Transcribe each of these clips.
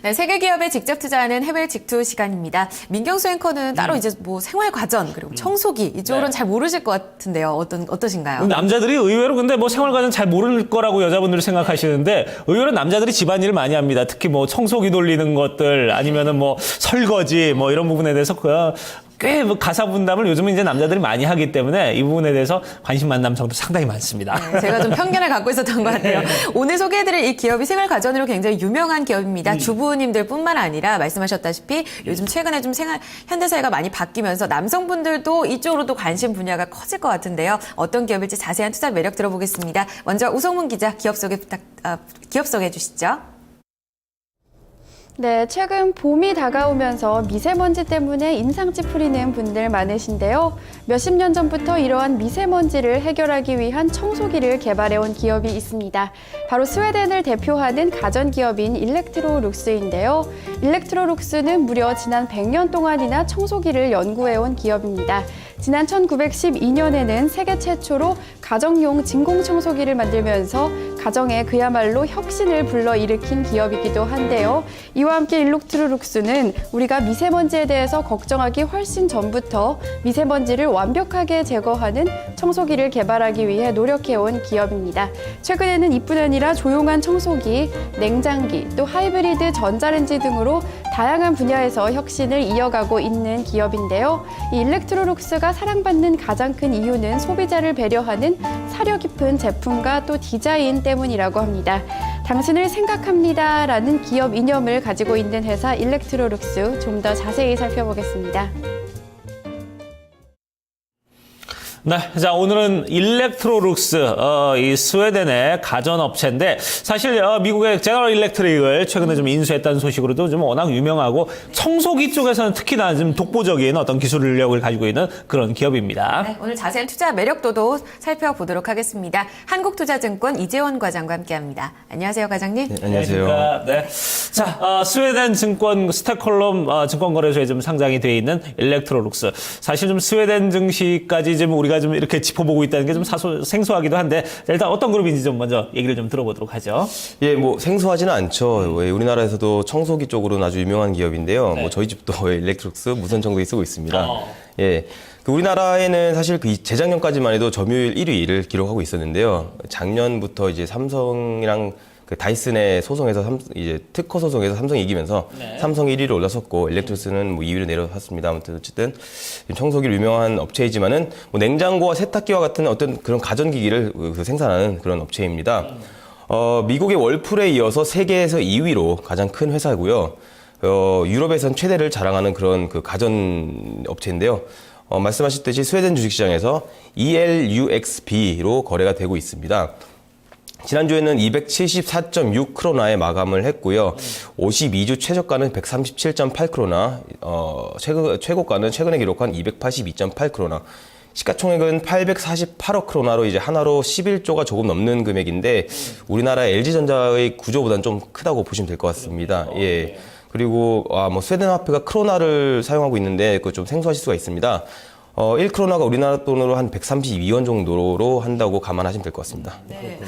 네, 세계 기업에 직접 투자하는 해외 직투 시간입니다. 민경수 앵커는 따로 이제 뭐 생활 과전 그리고 청소기 이쪽으로는 잘 모르실 것 같은데요. 어떠신가요? 남자들이 의외로 근데 뭐 생활과는 잘 모를 거라고 여자분들이 생각하시는데 의외로 남자들이 집안일을 많이 합니다. 특히 뭐 청소기 돌리는 것들 아니면은 뭐 설거지 뭐 이런 부분에 대해서 꽤 가사 분담을 요즘은 이제 남자들이 많이 하기 때문에 이 부분에 대해서 관심 많은 남성도 상당히 많습니다. 네, 제가 좀 편견을 갖고 있었던 것 같아요. 오늘 소개해드릴 이 기업이 생활 과전으로 굉장히 유명한 기업입니다. 주부님들뿐만 아니라 말씀하셨다시피 요즘 최근에 좀 현대사회가 많이 바뀌면서 남성분들도 이쪽으로도 관심 분야가 커질 것 같은데요. 어떤 기업일지 자세한 투자 매력 들어보겠습니다. 먼저 우성문 기자 기업 소개해 주시죠. 네, 최근 봄이 다가오면서 미세먼지 때문에 인상 찌푸리는 분들 많으신데요. 몇십 년 전부터 이러한 미세먼지를 해결하기 위한 청소기를 개발해온 기업이 있습니다. 바로 스웨덴을 대표하는 가전기업인 일렉트로룩스인데요. 일렉트로룩스는 무려 지난 100년 동안이나 청소기를 연구해온 기업입니다. 지난 1912년에는 세계 최초로 가정용 진공청소기를 만들면서 가정에 그야말로 혁신을 불러일으킨 기업이기도 한데요. 이와 함께 일렉트로룩스는 우리가 미세먼지에 대해서 걱정하기 훨씬 전부터 미세먼지를 완벽하게 제거하는 청소기를 개발하기 위해 노력해온 기업입니다. 최근에는 이뿐 아니라 조용한 청소기, 냉장기, 또 하이브리드 전자레인지 등으로 다양한 분야에서 혁신을 이어가고 있는 기업인데요. 이 일렉트로룩스가 사랑받는 가장 큰 이유는 소비자를 배려하는 사려 깊은 제품과 또 디자인 때문이라고 합니다. 당신을 생각합니다 라는 기업 이념을 가지고 있는 회사 일렉트로룩스 좀 더 자세히 살펴보겠습니다. 네, 자 오늘은 일렉트로룩스, 이 스웨덴의 가전업체인데 사실 미국의 제너럴 일렉트릭을 최근에 좀 인수했다는 소식으로도 좀 워낙 유명하고 청소기 쪽에서는 특히나 좀 독보적인 어떤 기술력을 가지고 있는 그런 기업입니다. 네, 오늘 자세한 투자 매력도도 살펴보도록 하겠습니다. 한국투자증권 이재원 과장과 함께합니다. 안녕하세요, 과장님. 네, 안녕하세요. 네. 자, 스웨덴 증권 스톡홀름 증권거래소에 좀 상장이 되어 있는 일렉트로룩스. 사실 좀 스웨덴 증시까지 좀 우리가 좀 이렇게 짚어보고 있다는 게 좀 생소하기도 한데 일단 어떤 그룹인지 좀 먼저 얘기를 좀 들어보도록 하죠. 예, 뭐 생소하지는 않죠. 우리나라에서도 청소기 쪽으로는 아주 유명한 기업인데요. 네. 뭐 저희 집도 일렉트로룩스 무선 청소기 쓰고 있습니다. 예. 우리나라에는 사실 재작년까지만 해도 점유율 1위를 기록하고 있었는데요. 작년부터 이제 삼성이랑 다이슨의 소송에서 이제 특허 소송에서 삼성이 이기면서 삼성이 1위로 올라섰고 일렉트로스는 뭐 2위로 내려왔습니다. 아무튼 어쨌든 청소기로 유명한 업체이지만은 뭐 냉장고와 세탁기와 같은 어떤 그런 가전기기를 생산하는 그런 업체입니다. 미국의 월풀에 이어서 세계에서 2위로 가장 큰 회사고요. 유럽에선 최대를 자랑하는 그런 가전 업체인데요. 말씀하셨듯이 스웨덴 주식시장에서 ELUXB로 거래가 되고 있습니다. 지난주에는 274.6크로나에 마감을 했고요. 52주 최저가는 137.8크로나, 최고가는 최근에 기록한 282.8크로나. 시가총액은 848억 크로나로 이제 하나로 11조가 조금 넘는 금액인데 우리나라 LG전자의 구조보다는 좀 크다고 보시면 될 것 같습니다. 예. 그리고 뭐 스웨덴 화폐가 크로나를 사용하고 있는데 그거 좀 생소하실 수가 있습니다. 1크로나가 우리나라 돈으로 한 132원 정도로 한다고 감안하시면 될 것 같습니다. 네.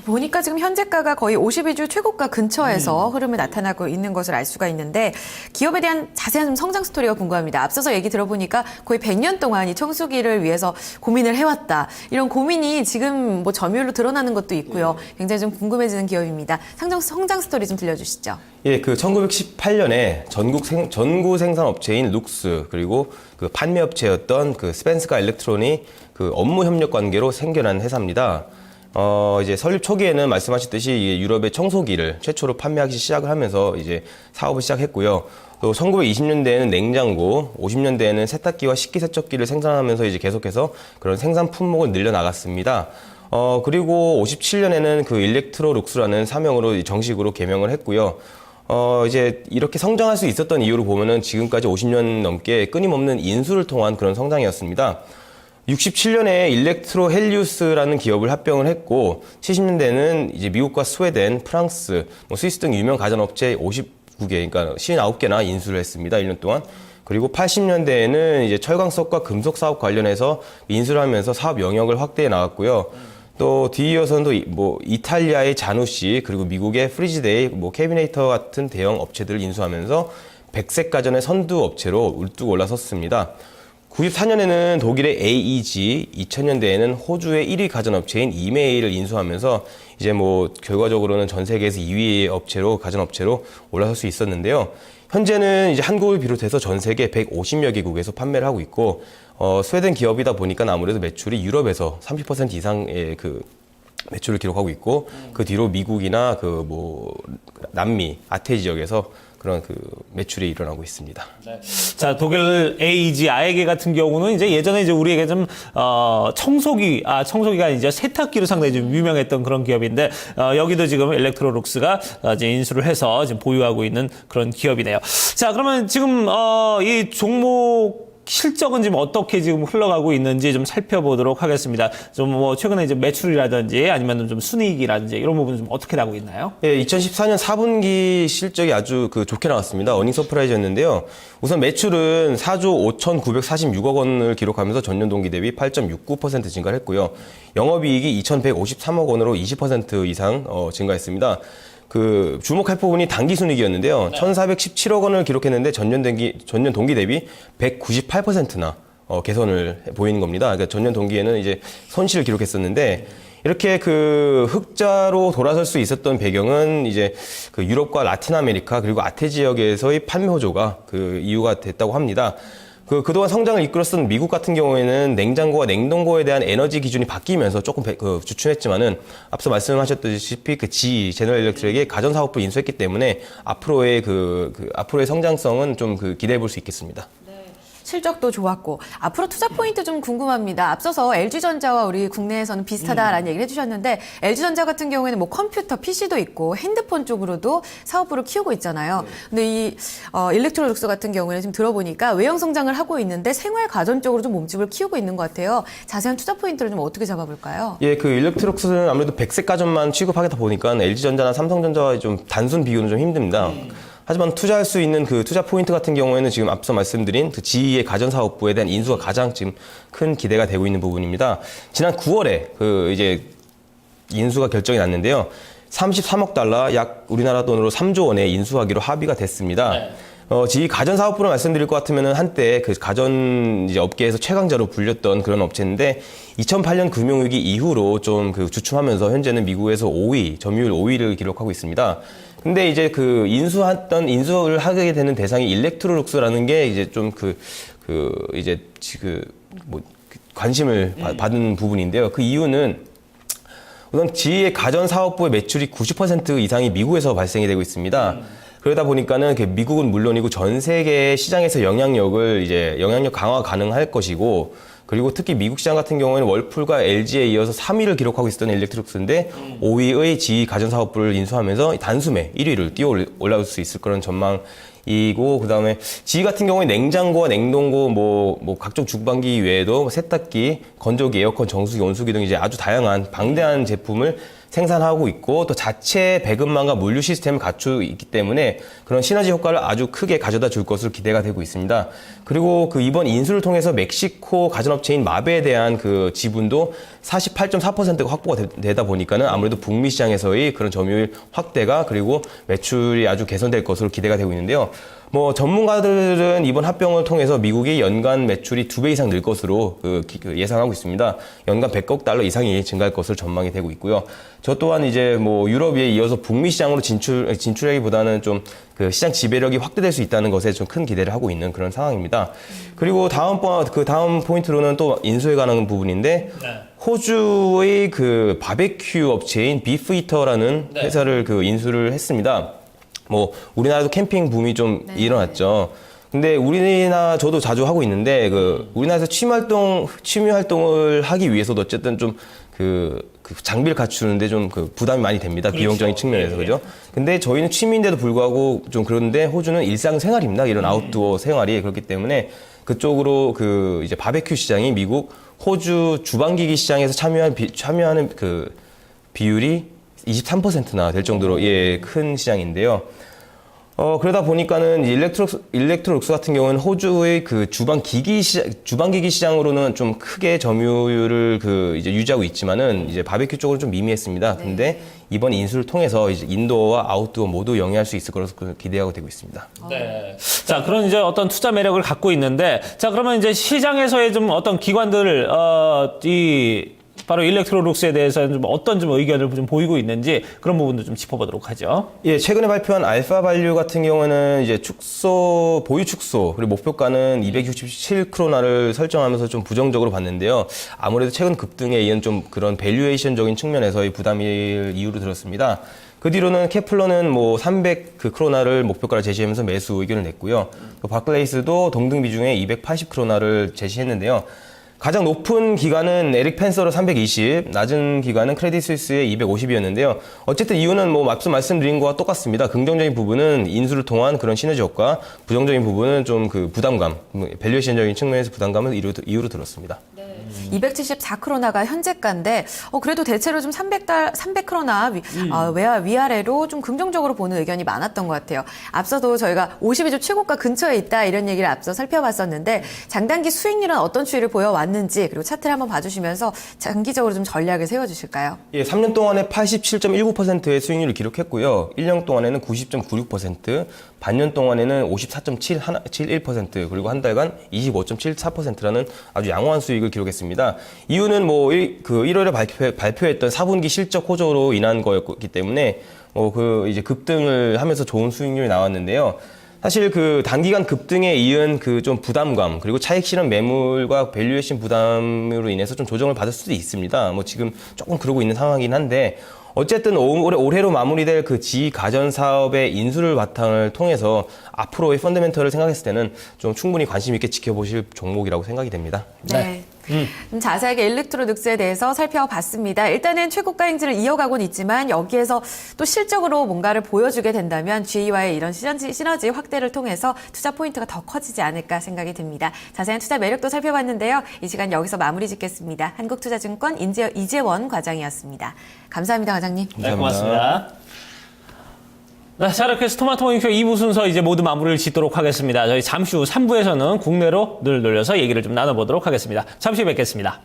보니까 지금 현재가가 거의 52주 최고가 근처에서 흐름이 나타나고 있는 것을 알 수가 있는데 기업에 대한 자세한 성장 스토리가 궁금합니다. 앞서서 얘기 들어보니까 거의 100년 동안 이 청소기를 위해서 고민을 해왔다. 이런 고민이 지금 뭐 점유율로 드러나는 것도 있고요. 굉장히 좀 궁금해지는 기업입니다. 성장 스토리 좀 들려주시죠. 예, 1918년에 전구 생산 업체인 룩스 그리고 판매 업체였던 스펜스카 일렉트론이 업무 협력 관계로 생겨난 회사입니다. 이제 설립 초기에는 말씀하셨듯이 유럽의 청소기를 최초로 판매하기 시작을 하면서 이제 사업을 시작했고요. 또 1920년대에는 냉장고, 50년대에는 세탁기와 식기세척기를 생산하면서 이제 계속해서 그런 생산 품목을 늘려나갔습니다. 그리고 57년에는 일렉트로룩스라는 사명으로 정식으로 개명을 했고요. 이제 이렇게 성장할 수 있었던 이유를 보면은 지금까지 50년 넘게 끊임없는 인수를 통한 그런 성장이었습니다. 67년에 일렉트로 헬리우스라는 기업을 합병을 했고 70년대에는 이제 미국과 스웨덴, 프랑스, 스위스 등 유명 가전업체 59개, 그러니까 59개나 인수를 했습니다. 1년 동안. 그리고 80년대에는 이제 철광석과 금속 사업 관련해서 인수를 하면서 사업 영역을 확대해 나갔고요. 또 뒤이어서는 뭐 이탈리아의 자누시 그리고 미국의 프리지데이, 뭐 캐비네이터 같은 대형 업체들을 인수하면서 백색 가전의 선두 업체로 울뚝 올라섰습니다. 94년에는 독일의 AEG, 2000년대에는 호주의 1위 가전업체인 이메일을 인수하면서 이제 뭐 결과적으로는 전 세계에서 2위 업체로 가전업체로 올라설 수 있었는데요. 현재는 이제 한국을 비롯해서 전 세계 150여 개국에서 판매를 하고 있고, 스웨덴 기업이다 보니까 아무래도 매출이 유럽에서 30% 이상의 그 매출을 기록하고 있고, 그 뒤로 미국이나 그 뭐 남미, 아태 지역에서 그런 그 매출이 일어나고 있습니다. 자, 독일 AEG 아에게 같은 경우는 이제 예전에 이제 우리에게 좀 청소기가 이제 세탁기로 상당히 좀 유명했던 그런 기업인데, 여기도 지금 일렉트로룩스가 이제 인수를 해서 지금 보유하고 있는 그런 기업이네요. 자, 그러면 지금 이 종목 실적은 지금 어떻게 지금 흘러가고 있는지 좀 살펴보도록 하겠습니다. 좀 뭐 최근에 이제 매출이라든지 아니면 좀 순이익이라든지 이런 부분 좀 어떻게 나오고 있나요? 예, 2014년 4분기 실적이 아주 좋게 나왔습니다. 어닝 서프라이즈였는데요. 우선 매출은 4조 5,946억 원을 기록하면서 전년 동기 대비 8.69% 증가를 했고요. 영업이익이 2,153억 원으로 20% 이상 증가했습니다. 주목할 부분이 당기순이익이었는데요. 1,417억 원을 기록했는데 전년 동기 대비 198%나 개선을 보이는 겁니다. 그러니까 전년 동기에는 이제 손실을 기록했었는데, 이렇게 흑자로 돌아설 수 있었던 배경은 이제 유럽과 라틴 아메리카 그리고 아태 지역에서의 판매 호조가 이유가 됐다고 합니다. 그동안 성장을 이끌었던 미국 같은 경우에는 냉장고와 냉동고에 대한 에너지 기준이 바뀌면서 조금 주춤했지만은, 앞서 말씀하셨다시피 GE, 제너럴 일렉트릭의 가전사업부 인수했기 때문에 앞으로의 앞으로의 성장성은 좀 기대해 볼 수 있겠습니다. 실적도 좋았고 앞으로 투자 포인트 좀 궁금합니다. 앞서서 LG전자와 우리 국내에서는 비슷하다라는 얘기를 해주셨는데, LG전자 같은 경우에는 뭐 컴퓨터, PC도 있고 핸드폰 쪽으로도 사업부를 키우고 있잖아요. 근데 이 일렉트로룩스 같은 경우에는 지금 들어보니까 외형 성장을 하고 있는데 생활 가전 쪽으로 좀 몸집을 키우고 있는 것 같아요. 자세한 투자 포인트를 좀 어떻게 잡아볼까요? 예, 일렉트록스는 아무래도 백색 가전만 취급하겠다 보니까 LG전자나 삼성전자와의 좀 단순 비교는 좀 힘듭니다. 하지만 투자할 수 있는 투자 포인트 같은 경우에는 지금 앞서 말씀드린 GE의 가전사업부에 대한 인수가 가장 지금 큰 기대가 되고 있는 부분입니다. 지난 9월에 이제 인수가 결정이 났는데요. 33억 달러, 약 우리나라 돈으로 3조 원에 인수하기로 합의가 됐습니다. GE 가전사업부를 말씀드릴 것 같으면 한때 가전 이제 업계에서 최강자로 불렸던 그런 업체인데, 2008년 금융위기 이후로 좀 주춤하면서 현재는 미국에서 5위, 점유율 5위를 기록하고 있습니다. 근데 이제 인수를 하게 되는 대상이 일렉트로룩스라는 게 이제 좀 관심을 받은 부분인데요. 그 이유는 우선 GE의 가전사업부의 매출이 90% 이상이 미국에서 발생이 되고 있습니다. 그러다 보니까는 미국은 물론이고 전 세계 시장에서 영향력 강화 가능할 것이고, 그리고 특히 미국 시장 같은 경우에는 월풀과 LG에 이어서 3위를 기록하고 있었던 일렉트룩스인데 5위의 GE 가전사업부를 인수하면서 단숨에 1위를 뛰어 올라올 수 있을 그런 전망이고, 그다음에 GE 같은 경우에 냉장고와 냉동고 뭐 각종 주방기 외에도 세탁기, 건조기, 에어컨, 정수기, 온수기 등 이제 아주 다양한 방대한 제품을 생산하고 있고, 또 자체 배급망과 물류 시스템을 갖추고 있기 때문에 그런 시너지 효과를 아주 크게 가져다 줄 것으로 기대가 되고 있습니다. 그리고 이번 인수를 통해서 멕시코 가전업체인 마베에 대한 지분도 48.4%가 확보가 되다 보니까는 아무래도 북미 시장에서의 그런 점유율 확대가, 그리고 매출이 아주 개선될 것으로 기대가 되고 있는데요. 전문가들은 이번 합병을 통해서 미국이 연간 매출이 2배 이상 늘 것으로 예상하고 있습니다. 연간 100억 달러 이상이 증가할 것으로 전망이 되고 있고요. 저 또한 이제 유럽에 이어서 북미 시장으로 진출하기보다는 좀 시장 지배력이 확대될 수 있다는 것에 좀 큰 기대를 하고 있는 그런 상황입니다. 그리고 다음 포인트로는 또 인수에 관한 부분인데, 호주의 바베큐 업체인 비프히터라는 회사를 회사를 인수를 했습니다. 우리나라도 캠핑 붐이 좀 일어났죠. 근데 저도 자주 하고 있는데, 우리나라에서 취미 활동을 하기 위해서도 어쨌든 좀 장비를 갖추는데 좀 부담이 많이 됩니다. 그렇죠. 비용적인 측면에서, 그죠? 근데 저희는 취미인데도 불구하고 좀 그런데, 호주는 일상생활입니다. 이런 아웃도어 생활이. 그렇기 때문에 그쪽으로 이제 바베큐 시장이 미국, 호주 주방기기 시장에서 참여하는 비율이 23%나 될 정도로 큰 시장인데요. 그러다 보니까는 일렉트로룩스 같은 경우는 호주의 그 주방기기 시장으로는 좀 크게 점유율을 이제 유지하고 있지만은 이제 바베큐 쪽으로 좀 미미했습니다. 근데 이번 인수를 통해서 이제 인도어와 아웃도어 모두 영위할 수 있을 것으로 기대하고 되고 있습니다. 네. 자, 그런 이제 어떤 투자 매력을 갖고 있는데, 자, 그러면 이제 시장에서의 좀 어떤 기관들, 바로 일렉트로룩스에 대해서 좀 어떤 좀 의견을 좀 보이고 있는지 그런 부분도 좀 짚어보도록 하죠. 예, 최근에 발표한 알파발류 같은 경우는 이제 보유 축소, 그리고 목표가는 267크로나를 설정하면서 좀 부정적으로 봤는데요. 아무래도 최근 급등에 이은 좀 그런 밸류에이션적인 측면에서의 부담을 이유로 들었습니다. 그 뒤로는 케플러는 300크로나를 목표가를 제시하면서 매수 의견을 냈고요. 또 바클레이스도 동등 비중의 280크로나를 제시했는데요. 가장 높은 기간은 에릭 펜서로 320, 낮은 기간은 크레딧 스위스의 250이었는데요. 어쨌든 이유는 앞서 말씀드린 것과 똑같습니다. 긍정적인 부분은 인수를 통한 그런 시너지 효과, 부정적인 부분은 좀 그 부담감, 밸류에이션적인 측면에서 부담감을 이유로 들었습니다. 274크로나가 현재가인데 그래도 대체로 좀 300크로나 위아래로 좀 긍정적으로 보는 의견이 많았던 것 같아요. 앞서도 저희가 52주 최고가 근처에 있다 이런 얘기를 앞서 살펴봤었는데 장단기 수익률은 어떤 추이를 보여왔는지 그리고 차트를 한번 봐주시면서 장기적으로 좀 전략을 세워주실까요? 예, 3년 동안에 87.19%의 수익률을 기록했고요. 1년 동안에는 90.96%, 반년 동안에는 54.71%, 그리고 한 달간 25.74%라는 아주 양호한 수익을 기록했습니다. 이유는 1월에 발표했던 4분기 실적 호조로 인한 거였기 때문에 이제 급등을 하면서 좋은 수익률이 나왔는데요. 사실 그 단기간 급등에 이은 그 좀 부담감, 그리고 차익 실현 매물과 밸류에이션 부담으로 인해서 좀 조정을 받을 수도 있습니다. 지금 조금 그러고 있는 상황이긴 한데, 어쨌든 올해로 마무리될 그 지가전 사업의 인수를 바탕을 통해서 앞으로의 펀더멘털을 생각했을 때는 좀 충분히 관심 있게 지켜보실 종목이라고 생각이 됩니다. 네. 좀 자세하게 일렉트로닉스에 대해서 살펴봤습니다. 일단은 최고가 행진을 이어가고는 있지만 여기에서 또 실적으로 뭔가를 보여주게 된다면 GE와의 이런 시너지 확대를 통해서 투자 포인트가 더 커지지 않을까 생각이 듭니다. 자세한 투자 매력도 살펴봤는데요. 이 시간 여기서 마무리 짓겠습니다. 한국투자증권 이재원 과장이었습니다. 감사합니다, 과장님. 네, 고맙습니다. 네, 자, 이렇게 해서 토마토 모닝쇼 2부 순서 이제 모두 마무리를 짓도록 하겠습니다. 저희 잠시 후 3부에서는 국내로 늘 돌려서 얘기를 좀 나눠보도록 하겠습니다. 잠시 후에 뵙겠습니다.